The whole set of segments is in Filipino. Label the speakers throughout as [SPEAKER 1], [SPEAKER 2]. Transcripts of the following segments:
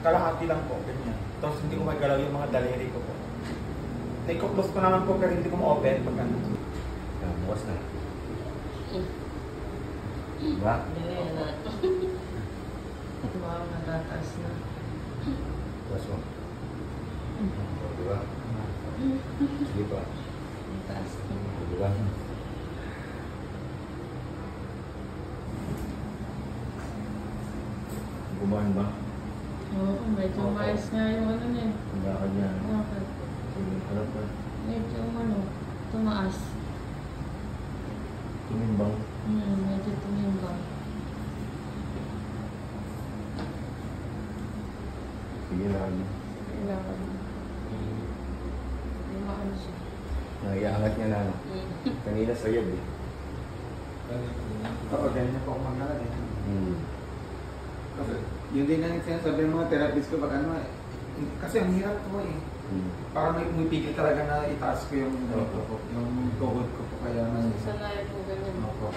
[SPEAKER 1] Kalahati lang po, ganyan. Tapos hindi ko magalaw yung mga daliri ko po. Nai-close ko naman po pero hindi ko ma-open pag ano.
[SPEAKER 2] Bukas na. Diba?
[SPEAKER 3] Hindi na. Wow, natataas na.
[SPEAKER 2] Bukas mo. Diba? Sige pa.
[SPEAKER 3] Nataas na.
[SPEAKER 2] Diba? Gumaan ba?
[SPEAKER 3] Oo, medyo mais nga yung ano niya.
[SPEAKER 2] Ang lakad niya.
[SPEAKER 3] Bakit?
[SPEAKER 2] Sige, harap ka.
[SPEAKER 3] Medyo ano, tumaas.
[SPEAKER 2] Tumimbang.
[SPEAKER 3] Medyo tumimbang.
[SPEAKER 2] Sige lang.
[SPEAKER 3] Kailangan. Lumaan siya.
[SPEAKER 2] Naiangat niya na. Ano? Kanina sayad eh.
[SPEAKER 1] Oo, ganyan po ako mag-alala eh.
[SPEAKER 2] Kasi,
[SPEAKER 1] Yun din ang sinasabi ng mga therapist ko pag ano eh. Kasi ang hirap po eh. Parang may pumipigil talaga na itaas ko yung tuhod ko po kaya
[SPEAKER 3] Sanay po ganyan.
[SPEAKER 1] Opo.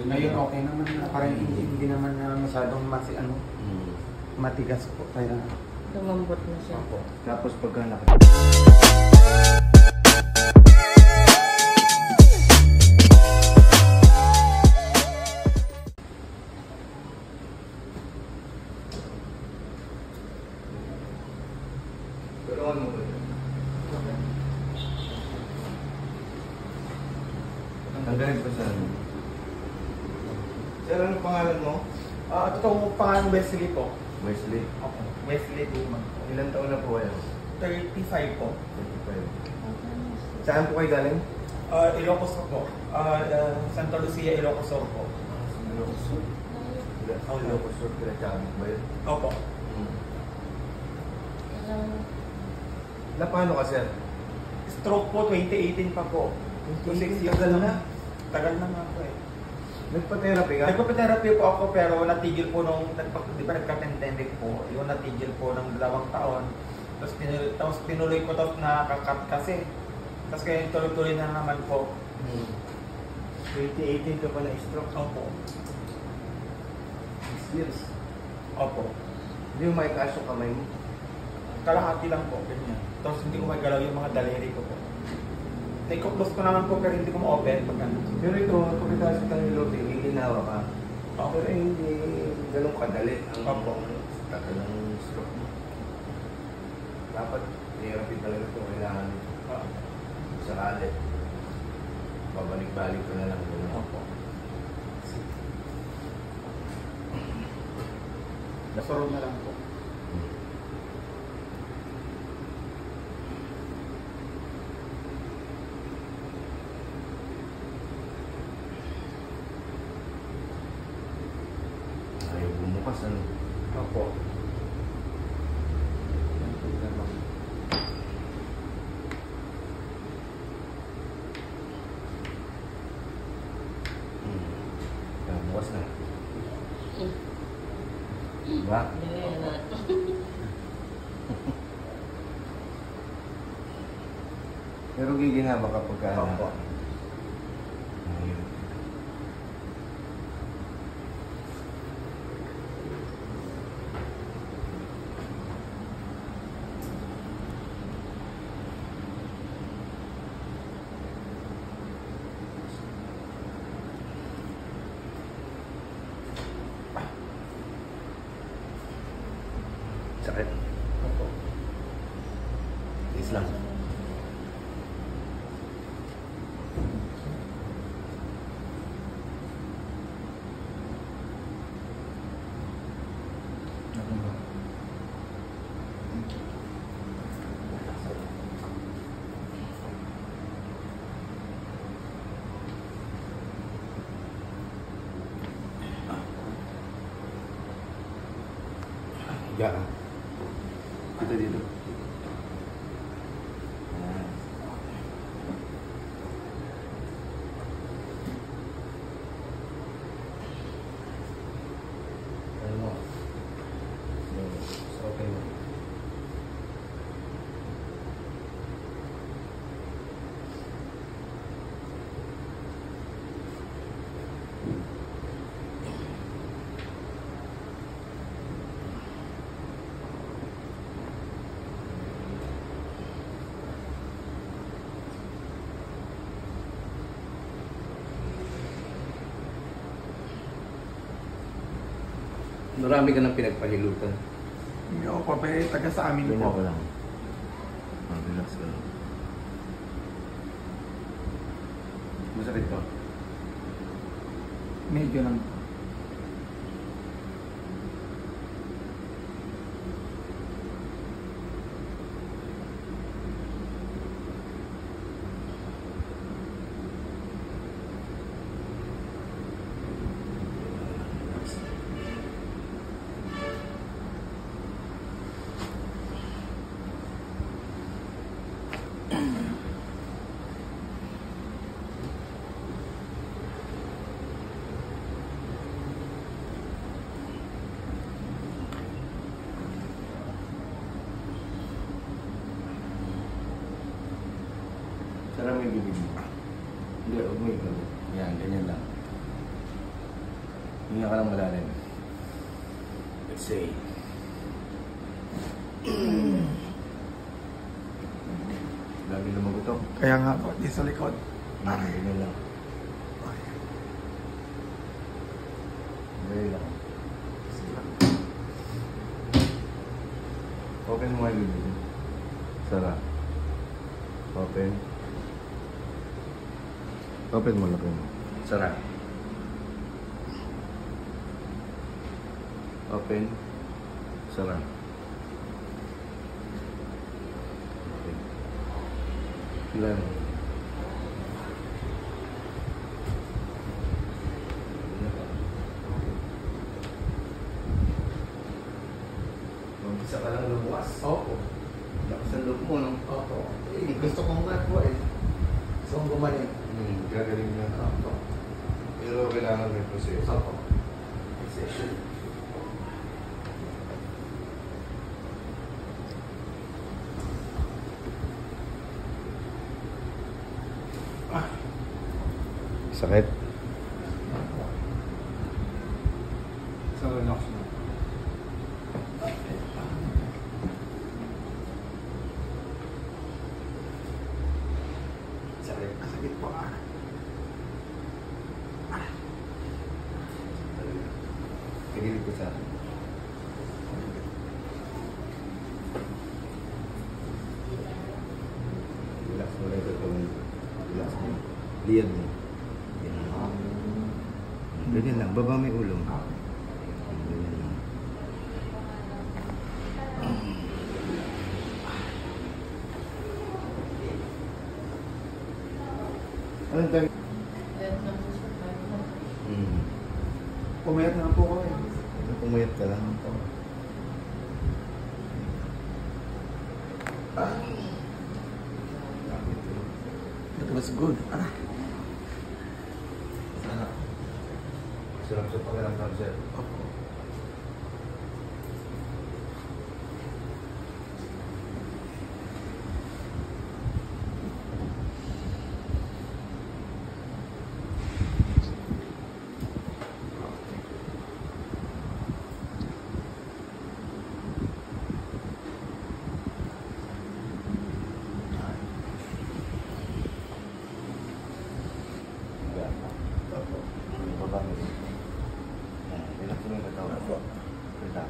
[SPEAKER 1] Ngayon okay naman na parang hindi naman na masyadong matigas po kaya
[SPEAKER 3] Lumambot na siya.
[SPEAKER 1] opo.
[SPEAKER 2] tapos pagka Pero ano ba yun? Tanggalin pa sa ano? Sir, ano pangalan mo?
[SPEAKER 1] Totoong pangalan Wesley po.
[SPEAKER 2] Wesley.
[SPEAKER 1] Opo. Wesley Duman po.
[SPEAKER 2] Ilan taon na po kayo?
[SPEAKER 1] 35 po.
[SPEAKER 2] 35. Saan po kayo galing?
[SPEAKER 1] Ilocos po. Santa Lucia, Ilocos Sur po.
[SPEAKER 2] Ilocos Sur. Ilocos Sur, Pinachamit ba yun?
[SPEAKER 1] Opo.
[SPEAKER 2] Na paano ka, sir?
[SPEAKER 1] Stroke po, 2018 pa po. 6 years
[SPEAKER 2] Tagal na.
[SPEAKER 1] Tagal na nga po eh.
[SPEAKER 2] Nagpa-therapy ka?
[SPEAKER 1] Nagpa-therapy po ako pero natigil po nung, di ba nagka-pandemic po, yung natigil po ng 2 taon. Tapos pinuloy ko tapos nakakat kasi. Tapos kaya tuloy-tuloy na naman po.
[SPEAKER 2] 2018 ka pa na-stroke?
[SPEAKER 1] Opo.
[SPEAKER 2] 6 years.
[SPEAKER 1] Opo.
[SPEAKER 2] Hindi mo may kaso kamay mo?
[SPEAKER 1] Kalahati lang po, ganyan. Tapos hindi ko magalaw yung mga daliri ko po. Nai-close ko naman po pero hindi ko ma-open pag ano.
[SPEAKER 2] Pero ito, pagkatapos ka ng lote, may ginawa ka.
[SPEAKER 1] Opo.
[SPEAKER 2] Pero hindi ganun kadali ang
[SPEAKER 1] Opo.
[SPEAKER 2] tagal ng stroke mo. Dapat, therapy talaga ito. Kailangan sakali. Babalik-balik ko na lang. Ganun.
[SPEAKER 1] Opo. Nasaro na lang po.
[SPEAKER 2] Ayaw bumukas, ano?
[SPEAKER 1] Opo.
[SPEAKER 2] Bukas na. Diba?
[SPEAKER 3] Hindi na.
[SPEAKER 2] Pero giginaba ka pagka
[SPEAKER 1] Opo.
[SPEAKER 2] Ayun. Sakit.
[SPEAKER 1] Opo.
[SPEAKER 2] Islam. Higa ka. Kita dito. Ayan. Ano mo? So, okay mo. Marami ka nang pinagpahilutan.
[SPEAKER 1] Hindi ako po, pero taga sa amin
[SPEAKER 2] Ganyan
[SPEAKER 1] po.
[SPEAKER 2] ko lang. Relax ka lang. Masakit ka?
[SPEAKER 1] Medyo lang po.
[SPEAKER 2] Sarang may bibig mo. Hindi, huwag mo ikaw. Yan, ganyan lang. Hinga ka lang malalim. Let's say. Lagi lumagutok.
[SPEAKER 1] Kaya nga po, di sa likod.
[SPEAKER 2] Ganyan lang. Ganyan lang. Open mo yung bibig. Sara. Open. Open mo lang. Sara. Open. Sara. Open. Ilan? Mag-isa ka lang lumuwas.
[SPEAKER 1] Opo.
[SPEAKER 2] Lakas ang loob mo, no?
[SPEAKER 1] Opo. Gusto ko nga po eh. Gusto kong gumaling.
[SPEAKER 2] Gagaling na.
[SPEAKER 1] Opo.
[SPEAKER 2] Pero kailangan may proseso.
[SPEAKER 1] Opo. Session.
[SPEAKER 2] Sakit?
[SPEAKER 1] So, relax mo. Sakit. Sakit po ah.
[SPEAKER 2] Pagilid ko sa akin. Relax mo lang ito. Relax mo. Liyan mo. Ganyan lang. Baba may ulo. Ganyan lang. Anong time?
[SPEAKER 3] Ayan lang po siya.
[SPEAKER 1] Pumayat na po ko eh.
[SPEAKER 2] Pumayat ka lang.
[SPEAKER 1] That was good. Ah.
[SPEAKER 2] Sarap sa pakiramdam, sir.
[SPEAKER 1] Opo.
[SPEAKER 2] Baba mo. Relax mo yung katawan. Relax.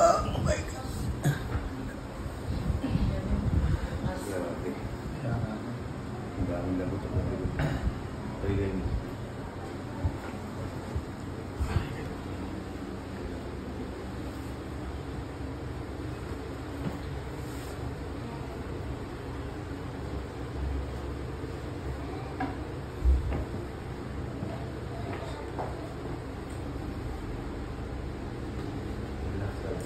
[SPEAKER 1] Oh my God.
[SPEAKER 2] Grabe.
[SPEAKER 1] Kaya nga.
[SPEAKER 2] Ang daming lagot ako. Pagigay mo. Relax lang.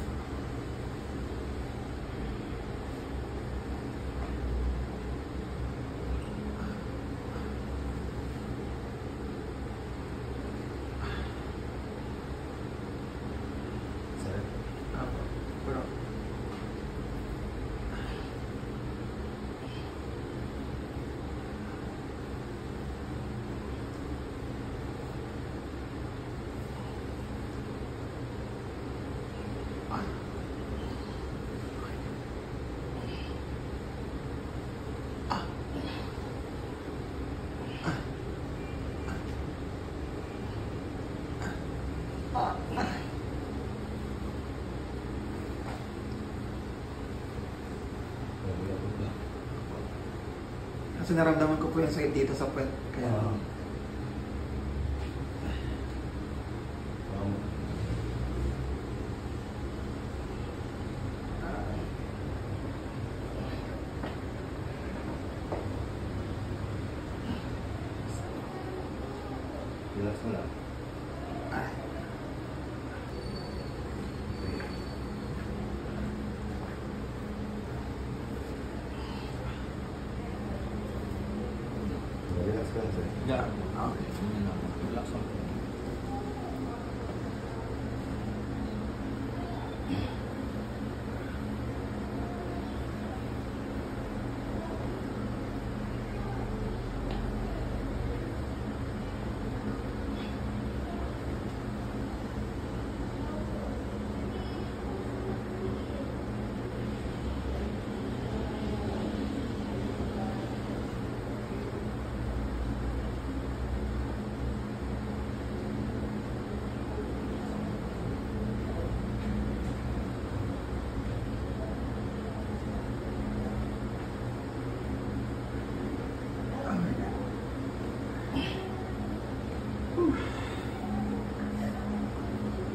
[SPEAKER 1] Kasi naramdaman ko po yung sakit dito sa puwet. Kaya,
[SPEAKER 2] relax mo lang. Relax ka lang, sir.
[SPEAKER 1] yeah. Okay.
[SPEAKER 2] Relax lang.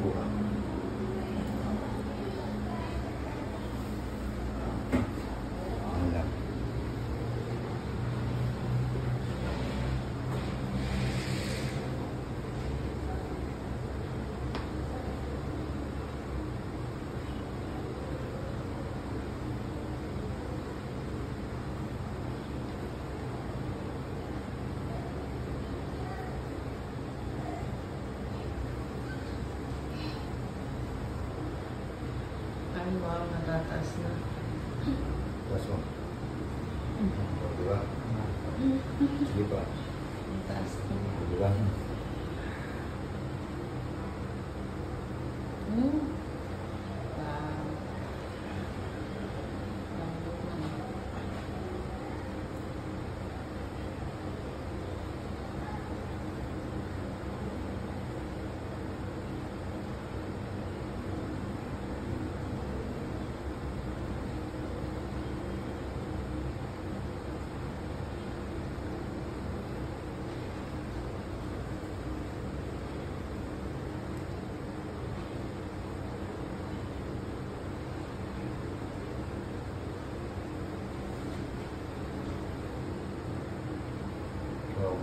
[SPEAKER 3] Buka.
[SPEAKER 2] Wala.
[SPEAKER 3] Ay, wow, natataas na.
[SPEAKER 2] Taas mo. Diba? Sige pa.
[SPEAKER 3] Nataas na.
[SPEAKER 2] Diba?
[SPEAKER 3] Hmm. Wow. Lambot naman.
[SPEAKER 2] Wow.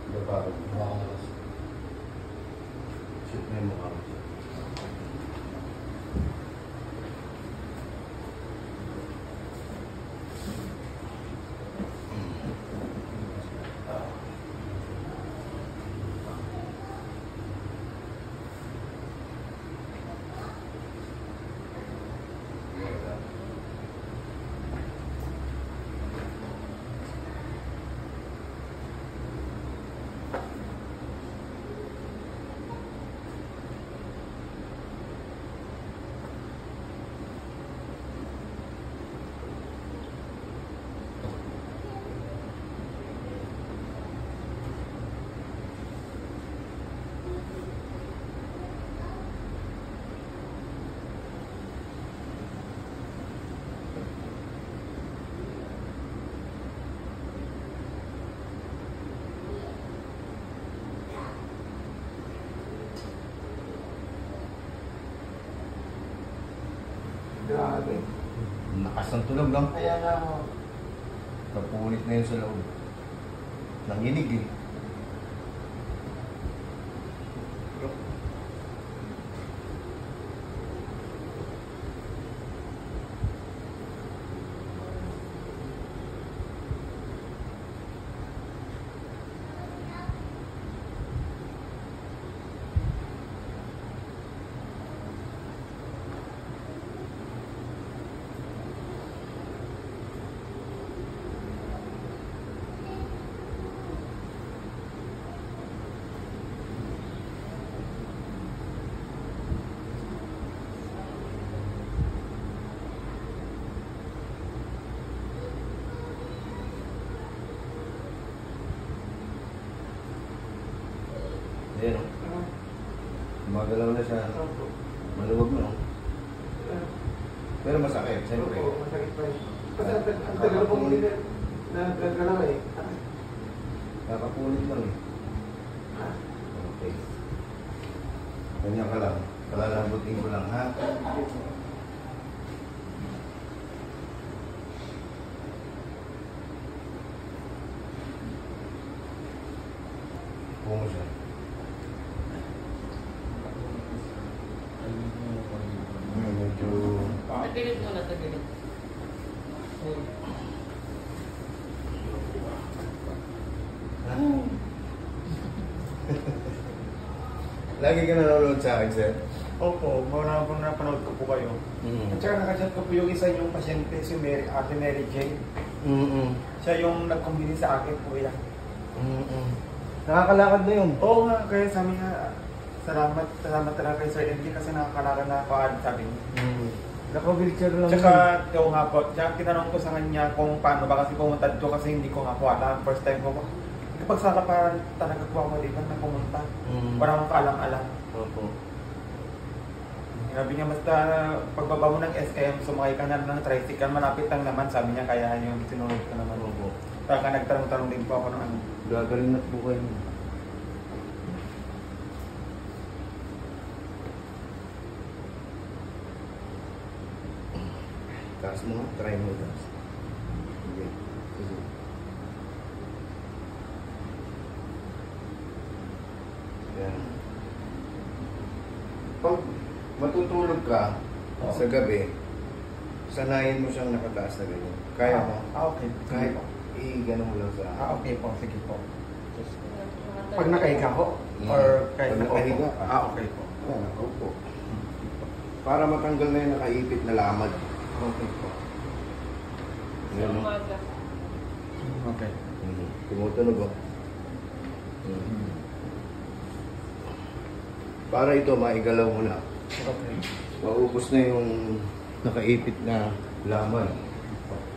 [SPEAKER 2] Diba? Shoot mo yung mukha mo.
[SPEAKER 1] Grabe.
[SPEAKER 2] Lakas ng tulog lang.
[SPEAKER 1] Kaya nga ako.
[SPEAKER 2] Napulit na yun sa loob. Nanginig eh. Ayan o. Gumagalaw na siya. Maluwag na o. Pero masakit, siyempre.
[SPEAKER 1] Oo, masakit pa yun. Kasi ang tagal po mo din nagagalaw eh.
[SPEAKER 2] Kakapulit lang eh. Okay. Ganyan ka lang. Kalalabutin ko lang, ha? Buo mo siya. Medyo...
[SPEAKER 3] Tagilid mo na, tagilid.
[SPEAKER 2] Lagi ka nanonood sa akin, sir?
[SPEAKER 1] Opo, napanood ko po kayo. At saka nakachat ko po yung isa yung pasyente, si Ate Mary Jane. Siya yung nagkumbini sa akin po yan.
[SPEAKER 2] Nakakalakad na yun.
[SPEAKER 1] Oo nga, kaya sabi nga, salamat talaga kay Sir MD kasi nakakalakad na ako, sabi niya.
[SPEAKER 2] Naka-wheelchair lang
[SPEAKER 1] Tsaka, ikaw nga po, tsaka tinanong ko sa kanya kung paano ba kasi pumunta dito kasi hindi ko nga po alam. First time ko po. Kapag sa pa talaga po ako dito na pumunta. Wala akong kaalam-alam.
[SPEAKER 2] Opo.
[SPEAKER 1] Sabi niya, basta pagbaba mo ng SM, sumakay ka na ng tricycle, malapit lang naman. Sabi niya, kaya yung sinunod ko naman.
[SPEAKER 2] Opo.
[SPEAKER 1] Kaya nagtanong-tanong din po ako ng ano.
[SPEAKER 2] Gagaling na po kayo. Taas mo nga, try mo taas. Sige. Sige. Yan. Pag matutulog ka sa gabi, sanayin mo siyang nakataas na ganyan. Kaya mo?
[SPEAKER 1] Okay.
[SPEAKER 2] Kahit i-ganun mo lang sa...
[SPEAKER 1] Okay po, sige po.
[SPEAKER 3] Just,
[SPEAKER 1] Pag nakahiga ko? Or kahit
[SPEAKER 2] Pag nakahiga ka?
[SPEAKER 1] Okay po.
[SPEAKER 2] Oo, nakaupo. Para matanggal na yung nakaipit na lamad.
[SPEAKER 1] Okay po.
[SPEAKER 3] sa umaga.
[SPEAKER 1] Okay.
[SPEAKER 2] Tumutunog oh. Para ito, maigalaw mo na.
[SPEAKER 1] Okay.
[SPEAKER 2] Maubos na yung nakaipit na laman.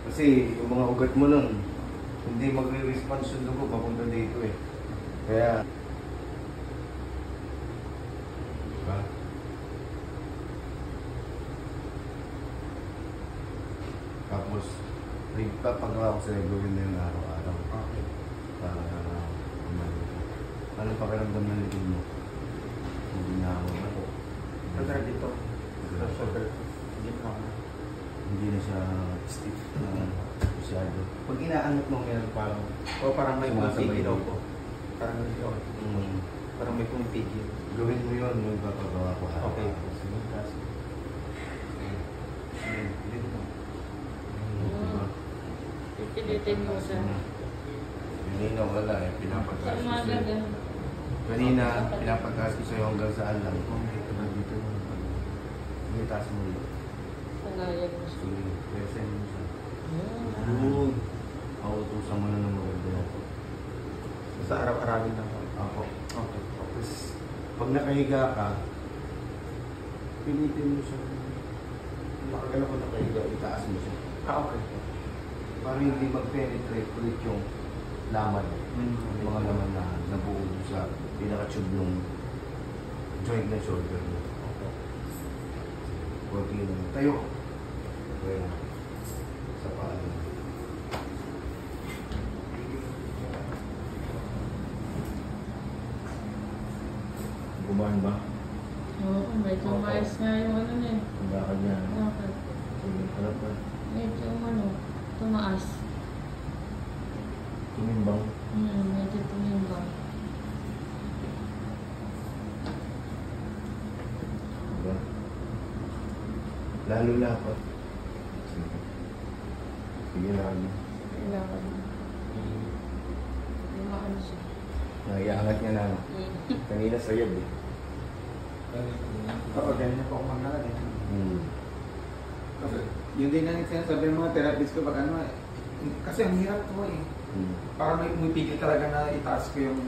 [SPEAKER 2] Kasi yung mga ugat mo nun, hindi magre-response yung dugo papunta dito eh. Kaya... Diba? Tapos, pagkakawa ko sa'yo, gawin na yung araw-araw.
[SPEAKER 1] Okay.
[SPEAKER 2] Para umano ka. Ano pakiramdam ng likod mo? Hindi na ako ako.
[SPEAKER 1] Shoulder dito. Shoulder. Hindi ko na.
[SPEAKER 2] Hindi na siya stiff na masyado. Pag inaangat mo meron parang...
[SPEAKER 1] O parang may
[SPEAKER 2] Sumasabay
[SPEAKER 1] pumitigil
[SPEAKER 2] dito.
[SPEAKER 1] ako. Parang may parang may pumitigil.
[SPEAKER 2] Gawin mo yun, yung papagawa ko.
[SPEAKER 1] Okay.
[SPEAKER 2] Sige, kasi. Dito mo. Diba?
[SPEAKER 3] Pipilitin mo siya.
[SPEAKER 2] Kanina wala eh,
[SPEAKER 3] Sa
[SPEAKER 2] pinapagkas ko
[SPEAKER 3] umaga
[SPEAKER 2] sa'yo.
[SPEAKER 3] din.
[SPEAKER 2] Kanina, pinapagkas ko sa'yo hanggang saan lang. Dito na dito. Hindi, taas mo dito.
[SPEAKER 3] Sanayan mo siya.
[SPEAKER 2] Sige, present mo siya.
[SPEAKER 3] Hmm.
[SPEAKER 2] Good. Pautusan mo na ng maganda na po.
[SPEAKER 1] Sa araw-arawin lang ako.
[SPEAKER 2] Ako.
[SPEAKER 1] Okay.
[SPEAKER 2] Tapos, pag nakahiga ka, pilitin mo siya. Nakagalaw ko nakahiga, itaas mo siya.
[SPEAKER 1] Okay.
[SPEAKER 2] Para hindi mag-penetrate ulit yung laman. Yung mga laman na nabuo sa pinaka-tube ng joint na shoulder mo. Okay lang. Tayo. Okay. Sa paan. Gumaan ba?
[SPEAKER 3] Oo, medyo mais nga yung ano niya.
[SPEAKER 2] Ang lakad niya.
[SPEAKER 3] Bakit?
[SPEAKER 2] Sige, harap ka.
[SPEAKER 3] Medyo ano, tumaas.
[SPEAKER 2] Tumimbang.
[SPEAKER 3] Medyo tumimbang.
[SPEAKER 2] Diba? Lalo lapat. Sige. Sige lagi.
[SPEAKER 3] Kailangan. Lumaan siya.
[SPEAKER 2] Naiangat niya na. Kanina sayad eh.
[SPEAKER 1] Oo, ganyan po ako maglalagay. Kasi, yun din ang sinasabi ng mga therapist ko pag ano eh. Kasi ang hirap ko eh. Para may pumipigil talaga na itaas ko yung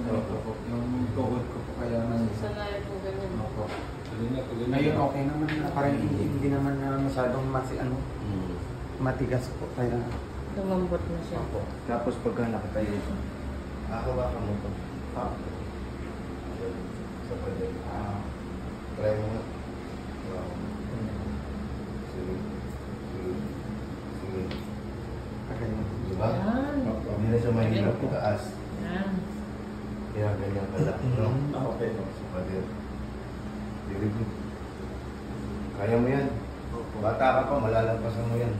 [SPEAKER 1] yung tuhod ko po kaya na
[SPEAKER 3] Sanayan po ganyan.
[SPEAKER 1] Opo. Ngayon okay naman na parang hindi naman na masyadong matigas po kaya
[SPEAKER 3] Lumambot na siya.
[SPEAKER 1] opo.
[SPEAKER 2] Tapos pagka nakatayo siya, hahawakan mo to. ka pa din.
[SPEAKER 1] Ah.
[SPEAKER 2] Try mo nga. Wow. Sige. Sige. Sige. Diba?
[SPEAKER 3] Yan.
[SPEAKER 2] Hindi na siya mahirap itaas.
[SPEAKER 3] Yan.
[SPEAKER 2] Kaya ganyan ka lang. No?
[SPEAKER 1] Okay.
[SPEAKER 2] So, padir. Very good. Kaya mo yan. Bata ka pa, malalampasan mo yan.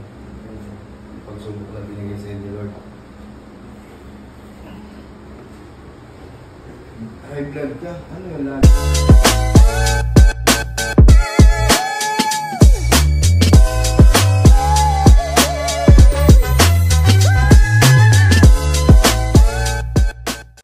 [SPEAKER 2] Pagsubok na binigay sa inyo, Lord. High blood ka? Ano yung lahat?